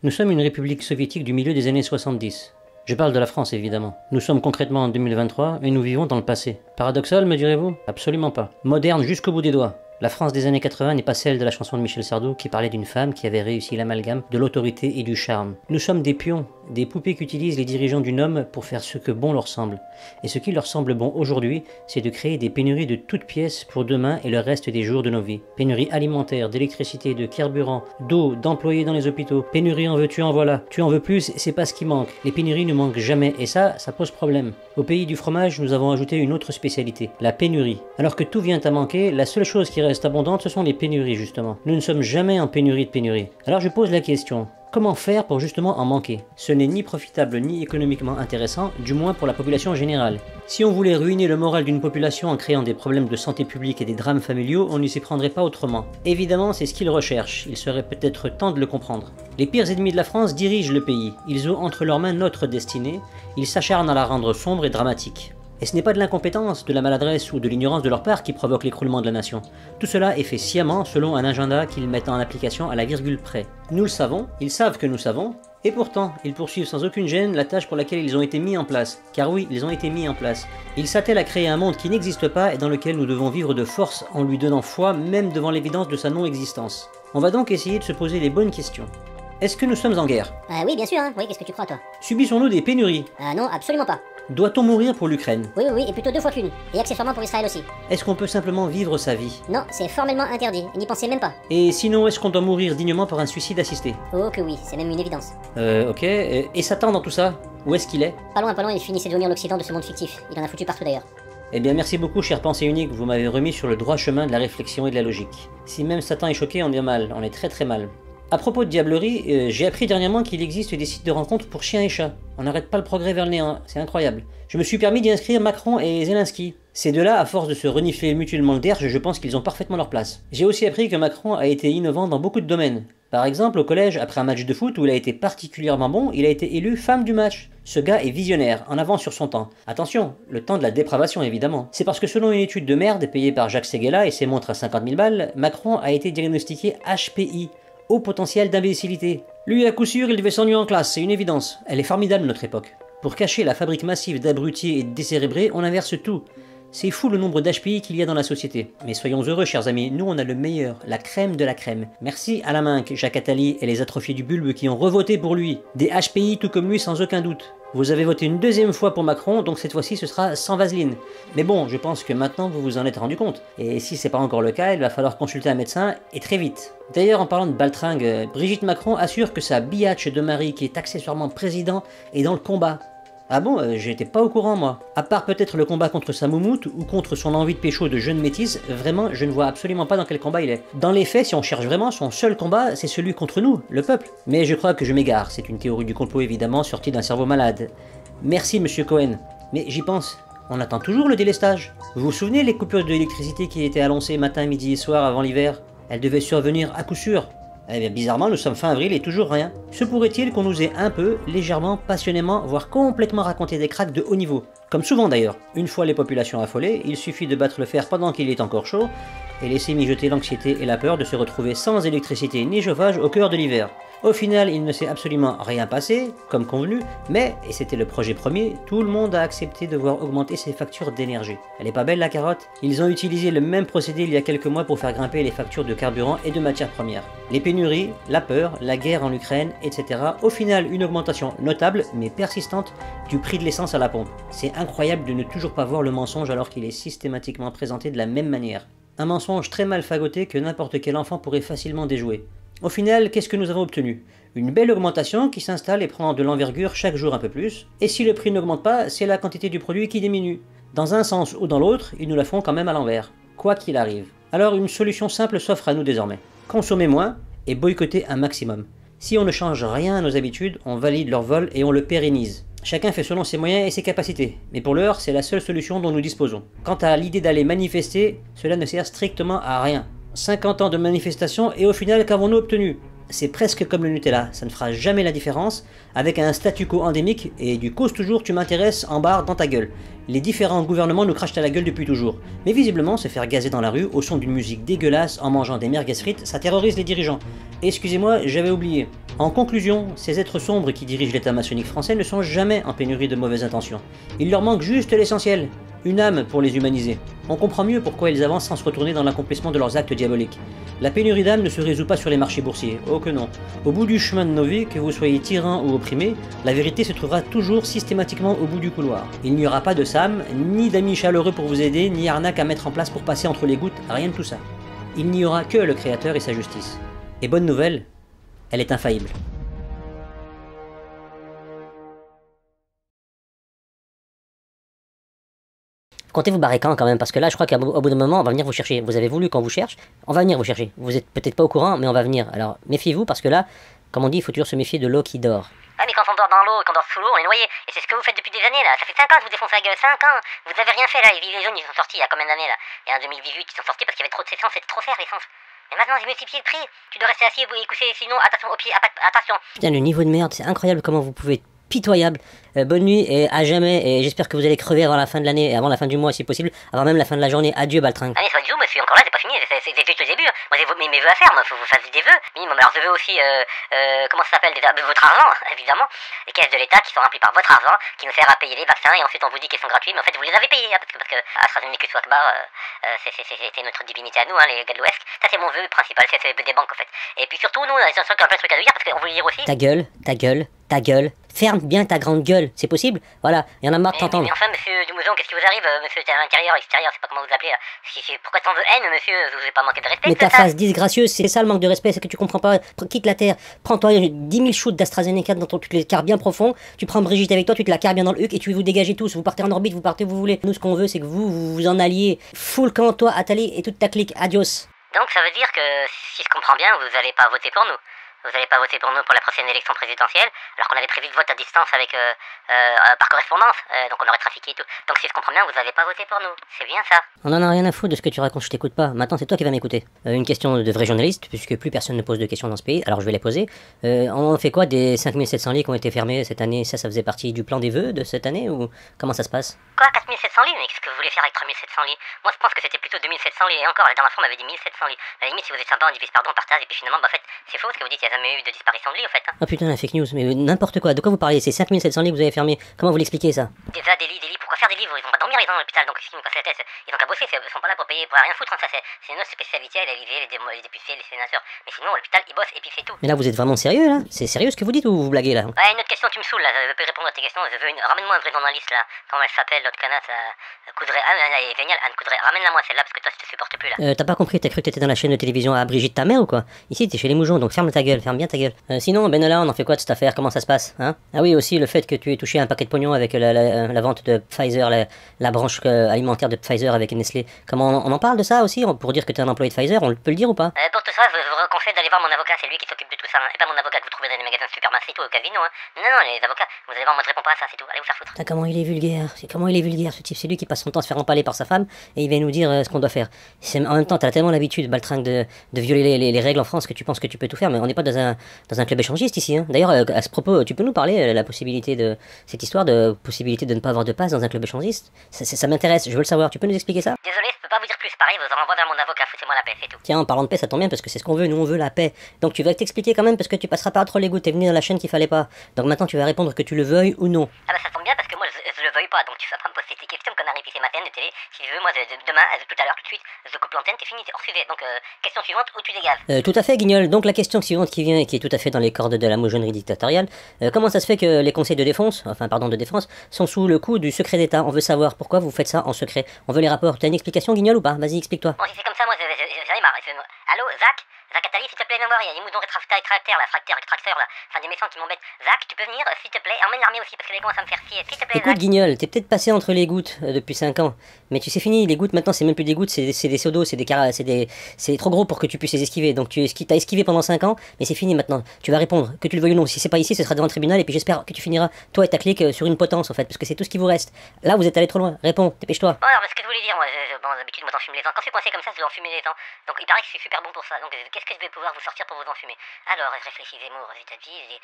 Nous sommes une république soviétique du milieu des années 70. Je parle de la France évidemment. Nous sommes concrètement en 2023 et nous vivons dans le passé. Paradoxal, me direz-vous? Absolument pas. Moderne jusqu'au bout des doigts. La France des années 80 n'est pas celle de la chanson de Michel Sardou qui parlait d'une femme qui avait réussi l'amalgame de l'autorité et du charme. Nous sommes des pions, des poupées qu'utilisent les dirigeants d'une homme pour faire ce que bon leur semble. Et ce qui leur semble bon aujourd'hui, c'est de créer des pénuries de toutes pièces pour demain et le reste des jours de nos vies. Pénurie alimentaire, d'électricité, de carburant, d'eau, d'employés dans les hôpitaux. Pénurie en veux, tu en voilà. Tu en veux plus, c'est pas ce qui manque. Les pénuries ne manquent jamais et ça pose problème. Au pays du fromage, nous avons ajouté une autre spécialité, la pénurie. Alors que tout vient à manquer, la seule chose qui reste abondante, ce sont les pénuries justement. Nous ne sommes jamais en pénurie de pénuries. Alors je pose la question, comment faire pour justement en manquer? Ce n'est ni profitable ni économiquement intéressant, du moins pour la population générale. Si on voulait ruiner le moral d'une population en créant des problèmes de santé publique et des drames familiaux, on ne s'y prendrait pas autrement. Évidemment, c'est ce qu'ils recherchent, il serait peut-être temps de le comprendre. Les pires ennemis de la France dirigent le pays, ils ont entre leurs mains notre destinée, ils s'acharnent à la rendre sombre et dramatique. Et ce n'est pas de l'incompétence, de la maladresse ou de l'ignorance de leur part qui provoque l'écroulement de la nation. Tout cela est fait sciemment selon un agenda qu'ils mettent en application à la virgule près. Nous le savons, ils savent que nous savons, et pourtant, ils poursuivent sans aucune gêne la tâche pour laquelle ils ont été mis en place. Car oui, ils ont été mis en place. Ils s'attellent à créer un monde qui n'existe pas et dans lequel nous devons vivre de force en lui donnant foi même devant l'évidence de sa non-existence. On va donc essayer de se poser les bonnes questions. Est-ce que nous sommes en guerre? Oui, bien sûr, hein. Oui, qu'est-ce que tu crois, toi? Subissons-nous des pénuries? Non, absolument pas. Doit-on mourir pour l'Ukraine? Oui, et plutôt 2 fois qu'une. Et accessoirement pour Israël aussi. Est-ce qu'on peut simplement vivre sa vie? Non, c'est formellement interdit, n'y pensez même pas. Et sinon, est-ce qu'on doit mourir dignement par un suicide assisté? Oh que oui, c'est même une évidence. Ok. Et Satan dans tout ça? Où est-ce qu'il est? Pas loin, il finissait de devenir l'Occident de ce monde fictif. Il en a foutu partout d'ailleurs. Eh bien merci beaucoup, cher pensée unique, vous m'avez remis sur le droit chemin de la réflexion et de la logique. Si même Satan est choqué, on est mal, on est très mal. À propos de diablerie, j'ai appris dernièrement qu'il existe des sites de rencontres pour chiens et chats. On n'arrête pas le progrès vers le néant, c'est incroyable. Je me suis permis d'y inscrire Macron et Zelensky. Ces deux-là, à force de se renifler mutuellement le derge, je pense qu'ils ont parfaitement leur place. J'ai aussi appris que Macron a été innovant dans beaucoup de domaines. Par exemple, au collège, après un match de foot où il a été particulièrement bon, il a été élu femme du match. Ce gars est visionnaire, en avance sur son temps. Attention, le temps de la dépravation évidemment. C'est parce que selon une étude de merde payée par Jacques Séguéla et ses montres à 50 000 balles, Macron a été diagnostiqué HPI. Haut potentiel d'imbécilité. Lui, à coup sûr, il devait s'ennuyer en classe, c'est une évidence. Elle est formidable, notre époque. Pour cacher la fabrique massive d'abrutis et de décérébrés, on inverse tout. C'est fou le nombre d'HPI qu'il y a dans la société. Mais soyons heureux, chers amis, nous on a le meilleur, la crème de la crème. Merci à la main, Jacques Attali et les atrophiés du bulbe qui ont revoté pour lui. Des HPI tout comme lui sans aucun doute. Vous avez voté une deuxième fois pour Macron, donc cette fois-ci ce sera sans vaseline. Mais bon, je pense que maintenant vous vous en êtes rendu compte. Et si c'est pas encore le cas, il va falloir consulter un médecin, et très vite. D'ailleurs, en parlant de baltringue, Brigitte Macron assure que sa biatch de mari, qui est accessoirement président, est dans le combat. Ah bon, j'étais pas au courant moi. À part peut-être le combat contre sa moumoute ou contre son envie de pécho de jeune métisse, vraiment je ne vois absolument pas dans quel combat il est. Dans les faits, si on cherche vraiment, son seul combat c'est celui contre nous, le peuple. Mais je crois que je m'égare, c'est une théorie du complot évidemment sortie d'un cerveau malade. Merci monsieur Cohen. Mais j'y pense, on attend toujours le délestage. Vous vous souvenez les coupures d'électricité qui étaient annoncées matin, midi et soir avant l'hiver? Elles devaient survenir à coup sûr. Eh bien bizarrement, nous sommes fin avril et toujours rien. Se pourrait-il qu'on nous ait un peu, légèrement, passionnément, voire complètement raconté des cracks de haut niveau? Comme souvent d'ailleurs. Une fois les populations affolées, il suffit de battre le fer pendant qu'il est encore chaud, et laisser mijoter l'anxiété et la peur de se retrouver sans électricité ni chauffage au cœur de l'hiver. Au final, il ne s'est absolument rien passé, comme convenu, mais, et c'était le projet premier, tout le monde a accepté de voir augmenter ses factures d'énergie. Elle est pas belle la carotte? Ils ont utilisé le même procédé il y a quelques mois pour faire grimper les factures de carburant et de matières premières. Les pénuries, la peur, la guerre en Ukraine, etc. Au final, une augmentation notable, mais persistante, du prix de l'essence à la pompe. C'est incroyable de ne toujours pas voir le mensonge alors qu'il est systématiquement présenté de la même manière. Un mensonge très mal fagoté que n'importe quel enfant pourrait facilement déjouer. Au final, qu'est-ce que nous avons obtenu? Une belle augmentation qui s'installe et prend de l'envergure chaque jour un peu plus, et si le prix n'augmente pas, c'est la quantité du produit qui diminue. Dans un sens ou dans l'autre, ils nous la font quand même à l'envers, quoi qu'il arrive. Alors une solution simple s'offre à nous désormais. Consommer moins et boycotter un maximum. Si on ne change rien à nos habitudes, on valide leur vol et on le pérennise. Chacun fait selon ses moyens et ses capacités, mais pour l'heure, c'est la seule solution dont nous disposons. Quant à l'idée d'aller manifester, cela ne sert strictement à rien. 50 ans de manifestation et au final qu'avons-nous obtenu? C'est presque comme le Nutella, ça ne fera jamais la différence, avec un statu quo endémique et du cause toujours tu m'intéresses en barre dans ta gueule. Les différents gouvernements nous crachent à la gueule depuis toujours. Mais visiblement, se faire gazer dans la rue au son d'une musique dégueulasse en mangeant des merguez frites, ça terrorise les dirigeants. Excusez-moi, j'avais oublié. En conclusion, ces êtres sombres qui dirigent l'état maçonnique français ne sont jamais en pénurie de mauvaises intentions. Il leur manque juste l'essentiel, une âme pour les humaniser. On comprend mieux pourquoi ils avancent sans se retourner dans l'accomplissement de leurs actes diaboliques. La pénurie d'âmes ne se résout pas sur les marchés boursiers, oh que non. Au bout du chemin de nos vies, que vous soyez tyran ou opprimé, la vérité se trouvera toujours systématiquement au bout du couloir. Il n'y aura pas de Sam, ni d'amis chaleureux pour vous aider, ni arnaque à mettre en place pour passer entre les gouttes, rien de tout ça. Il n'y aura que le Créateur et sa justice. Et bonne nouvelle, elle est infaillible. Comptez vous barrer quand même, parce que là je crois qu'au bout d'un moment on va venir vous chercher. Vous avez voulu qu'on vous cherche, on va venir vous chercher. Vous êtes peut-être pas au courant, mais on va venir. Alors méfiez-vous, parce que là, comme on dit, il faut toujours se méfier de l'eau qui dort. Ouais, mais quand on dort dans l'eau et qu'on dort sous l'eau, on est noyé. Et c'est ce que vous faites depuis des années là. Ça fait 5 ans que je vous défonce la gueule. 5 ans. Vous avez rien fait là. Les gilets jaunes ils sont sortis il y a combien d'années là? Et en 2018 ils sont sortis parce qu'il y avait trop de essence, c'était trop cher l'essence. Et maintenant j'ai multiplié le prix. Tu dois rester assis et écouter, sinon attention au pied, attention. Putain, le niveau de merde, c'est incroyable comment vous pouvez être pitoyable. Bonne nuit et à jamais, et j'espère que vous allez crever avant la fin de l'année, et avant la fin du mois si possible, avant même la fin de la journée. Adieu Baltringue. Allez, soyez vous, monsieur, encore là, c'est pas fini, c'est juste le début. Moi, j'ai mes vœux à faire, moi, faut que vous fassiez des vœux. Minimum, alors je veux aussi, comment ça s'appelle, votre argent, évidemment. Les caisses de l'État qui sont remplies par votre argent, qui nous sert à payer les vaccins, et ensuite on vous dit qu'ils sont gratuits, mais en fait vous les avez payés, hein, parce que AstraZeneca ou Akbar, c'était notre divinité à nous, hein, les gars de l'Ouest. Ça c'est mon vœu principal, c'est le vœu des banques en fait. Et puis surtout, nous, on a plein de trucs à nous dire, parce qu'on veut le dire aussi. Ta gueule, ta gueule, ta gueule. Ferme bien ta grande gueule, c'est possible? Voilà, il y en a marre de t'entendre. Mais enfin, monsieur Dumouzon, qu'est-ce qui vous arrive? Monsieur, t'es à l'intérieur, extérieur, je sais pas comment vous appelez. Pourquoi tant de haine, monsieur? Je vous ai pas manqué de respect. Mais ta face disgracieuse, c'est ça le manque de respect, c'est que tu comprends pas. Quitte la terre, prends-toi 10 000 shoots d'AstraZeneca dans ton, tu te les carres bien profond, tu prends Brigitte avec toi, tu te la carres bien dans le huc et tu vous dégagez tous, vous partez en orbite, vous partez où vous voulez. Nous, ce qu'on veut, c'est que vous en alliez. Full camp, toi, Atali et toute ta clique, adios. Donc ça veut dire que, si je comprends bien, vous allez pas voter pour nous. Vous n'allez pas voter pour nous pour la prochaine élection présidentielle, alors qu'on avait prévu le vote à distance avec par correspondance, donc on aurait trafiqué et tout. Donc si je comprends bien, vous n'allez pas voter pour nous. C'est bien ça. On en a rien à foutre de ce que tu racontes, je t'écoute pas. Maintenant, c'est toi qui vas m'écouter. Une question de vrai journaliste, puisque plus personne ne pose de questions dans ce pays, alors je vais les poser. On fait quoi des 5700 lits qui ont été fermés cette année? Ça faisait partie du plan des vœux de cette année, ou comment ça se passe? Quoi, 4700 lits? Mais qu'est-ce que vous voulez faire avec 3700 lits? Moi je pense que c'était plutôt 2700 lits, et encore, la dernière fois on m'avait dit 1700 lits. À la limite, si vous êtes sympa, on divise par deux, on partage, et puis finalement, bah, en fait, c'est faux ce que vous dites, il n'y a jamais eu de disparition de lits, en fait. Hein. Oh putain, la fake news, mais n'importe quoi, de quoi vous parlez? C'est 5700 lits que vous avez fermés, comment vous l'expliquez ça? Déjà, des lits, pourquoi faire des livres? Ils vont pas dormir, ils sont dans l'hôpital, donc qu'est-ce qu'ils nous cassent la tête? Ils ont qu'à bosser, ils sont pas là pour payer, pour rien foutre, hein. Ça c'est notre spécialité, les députés, les sénateurs. Mais sinon, à l'hôpital, ils bossent et puis c'est tout. Mais là, vous êtes vraiment sérieux, là? C'est sérieux ce que vous dites, ou vous blaguez, là? Ouais, une autre question, tu me saoules, là, je veux pas répondre à tes questions, ramène-moi un vrai journaliste, là. Comment elle s'appelle, l'autre canasse, Coudray, elle est géniale, Anne Coudray, ramène-la moi celle-là, parce que toi, je te supporte plus, là. T'as pas compris, t'as cru que t'étais dans la chaîne de télévision à Brigitte ta mère ou quoi? Ici, t'es chez les Moujons, donc ferme ta gueule, ferme bien ta gueule. Sinon, Benalla, on en fait quoi de cette affaire? Comment ça se passe, hein? Ah oui, aussi, le fait que tu aies touché un paquet de pognon avec la vente de Pfizer, la branche alimentaire de Pfizer avec Nestlé. Comment on en parle de ça aussi? Pour dire que t'es un employé de Pfizer, on peut le dire ou pas? Pour tout ça, je vous conseille d'aller voir mon avocat, c'est lui qui s'occupe de tout ça, hein. Et pas mon avocat que vous trouvez dans les magasins de supermarché ou au casino, hein. Non, les avocats, vous allez voir, moi je réponds pas à ça, c'est tout, allez vous faire foutre. Putain, comment il est vulgaire, comment il est vulgaire ce type, c'est lui qui passe son temps à se faire empaler par sa femme et il vient nous dire ce qu'on doit faire. En même temps, t'as tellement l'habitude, Baltringue, de violer les règles en France que tu penses que tu peux tout faire, mais on n'est pas dans un club échangiste ici, hein. D'ailleurs, à ce propos, tu peux nous parler la possibilité de cette histoire de possibilité de ne pas avoir de passe dans un club échangiste? Ça m'intéresse, je veux le savoir, tu peux nous expliquer ça? Désolé, je peux pas vous dire plus, pareil, vous en renvoie vers mon avocat, foutez-moi la paix, c'est tout. Tiens, en parlant de paix, ça tombe bien parce que c'est ce qu'on veut, nous on veut la paix. Donc tu vas t'expliquer quand même parce que tu passeras pas trop les gouttes, t'es venu dans la chaîne qu'il fallait pas. Donc maintenant tu vas répondre que tu le veuilles ou non. Ah bah ça tombe bien parce que moi je le veuille pas, donc tu vas pas me poser tes questions qu'on arrive ici ma chaîne de télé. Si tu veux, moi demain, tout à l'heure, tout de suite, je coupe l'antenne, c'est fini, c'est hors sujet. Donc question suivante, où tu dégages? Tout à fait, Guignol. Donc la question suivante qui vient et qui est tout à fait dans les cordes de la moujonnerie dictatoriale, comment ça se fait que les conseils de défense, sont sous le coup du secret d'État? On veut savoir pourquoi vous faites ça en secret. On veut les rapports. T'as une explication, Guignol, ou pas? Vas-y, explique-toi. Bon, si c'est comme ça, moi j'en ai marre. Allô, Zach Attali, s'il te plaît, viens voir, il y a des moutons rétracteurs, extracteurs, là. Enfin, des méchants qui m'embêtent. Zach, tu peux venir, s'il te plaît, emmène l'armée aussi, parce que les commencent à me faire chier. S'il te plaît, Écoute, Zach. Guignol, t'es peut-être passé entre les gouttes depuis 5 ans. Mais tu sais, fini, les gouttes maintenant, c'est même plus des gouttes, c'est des seaux d'eau, c'est trop gros pour que tu puisses les esquiver. Donc t'as esquivé pendant 5 ans, mais c'est fini maintenant. Tu vas répondre, que tu le veuilles ou non. Si c'est pas ici, ce sera devant le tribunal, et puis j'espère que tu finiras, toi et ta clique, sur une potence, en fait, parce que c'est tout ce qui vous reste. Là, vous êtes allé trop loin. Réponds, dépêche-toi. Bon, alors, ce que je voulais dire, moi, d'habitude, moi, j'en fume les dents. Quand je suis coincé comme ça, je dois en fumer les dents. Donc, il paraît que je suis super bon pour ça. Donc, qu'est-ce que je vais pouvoir vous sortir pour vous en fumer? Alors, réfléchis, Zemmour, aux États-Unis,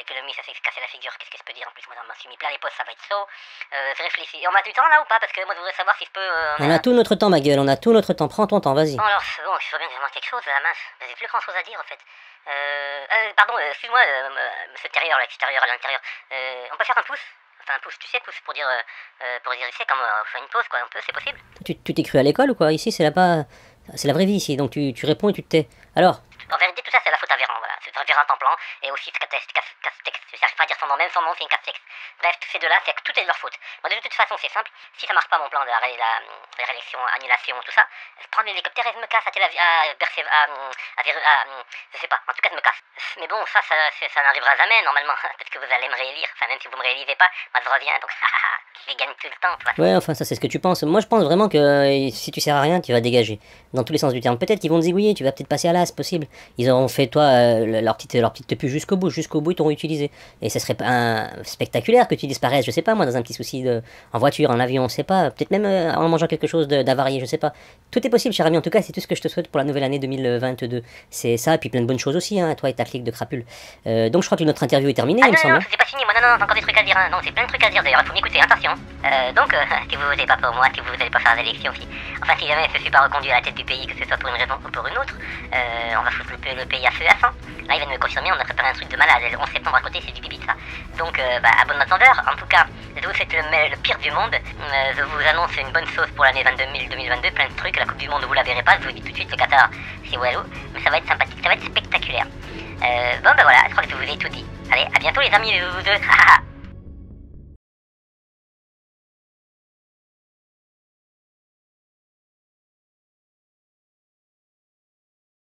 l'économie, ça s'est cassé la figure. Qu'est-ce que je peux dire? En plus, moi, j'en suis mis plein les postes, ça va être chaud. Je réfléchis. Et on a du temps là ou pas? Parce que moi, je voudrais savoir si je peux. On a tout notre temps, ma gueule, on a tout notre temps. Prends ton temps, vas-y. Bon, alors, bon, je vois bien que j'ai manqué quelque chose, la mince. J'ai plus grand chose à dire, en fait. Pardon, excuse-moi, monsieur Terrier, l'extérieur, à l'intérieur. On peut faire un pouce? Enfin, un pouce, tu sais, pouce pour dire ici, comme on fait une pause, quoi, un peu, c'est possible? Tu t'es cru à l'école ou quoi? Ici, c'est c'est la vraie vie ici, donc tu réponds et tu te tais. Alors? En vérité, tout ça, c'est la faute à Véran, voilà. C'est Véran Templan, et aussi Castex. J'arrive pas à dire son nom, même son nom, c'est une Castex. Bref, tous ces deux-là, c'est que tout est de leur faute. Moi, de toute façon, c'est simple. Si ça marche pas, mon plan de la réélection, annulation, tout ça, je prends l'hélicoptère et je me casse à Tel Aviv, je sais pas, en tout cas, je me casse. Mais bon, ça n'arrivera jamais, normalement. Peut-être que vous allez me réélire. Enfin, même si vous me réélisez pas, moi, je reviens, donc, je vais gagner tout le temps, toi. Ouais, enfin, ça, c'est ce que tu penses. Moi, je pense vraiment que si tu sers à rien, tu vas dégager. Dans tous les sens du terme. Peut-être qu'ils vont te zigouiller, tu vas peut-être passer à l'as, possible. Ils auront fait, toi, leur petite pub jusqu'au bout, ils t'auront utilisé. Et ce serait spectaculaire que tu disparaisses, je sais pas, moi, dans un petit souci en voiture, en avion, je sais pas. Peut-être même en mangeant quelque chose d'avarié, je sais pas. Tout est possible, cher ami. En tout cas, c'est tout ce que je te souhaite pour la nouvelle année 2022. C'est ça, et puis plein de bonnes choses aussi, hein, toi et ta clique de crapules. Donc, je crois que notre interview est terminée, il me semble. Non, c'est pas fini, moi, non, j'ai encore des trucs à dire, hein. Non, c'est plein de trucs à dire, d'ailleurs, il faut m'écouter, attention. Donc, si vous votez pas pour moi, si vous n'allez pas faire l'élection, enfin, si jamais je suis pas reconduit à la tête du pays, que ce soit pour une raison ou pour une autre, on va foutre le pays à feu à sang. Là, il vient de me confirmer, on a préparé un truc de malade. Le 11 septembre à côté, c'est du bibi de ça. Donc, à bon entendeur, en tout cas, je vous souhaite le pire du monde. Je vous annonce une bonne sauce pour l'année 2022, plein de trucs. La Coupe du Monde, vous la verrez pas, je vous dis tout de suite, le Qatar, c'est walou. Mais ça va être sympathique, ça va être spectaculaire. Bon, voilà, je crois que je vous ai tout dit. Allez, à bientôt les amis, vous deux.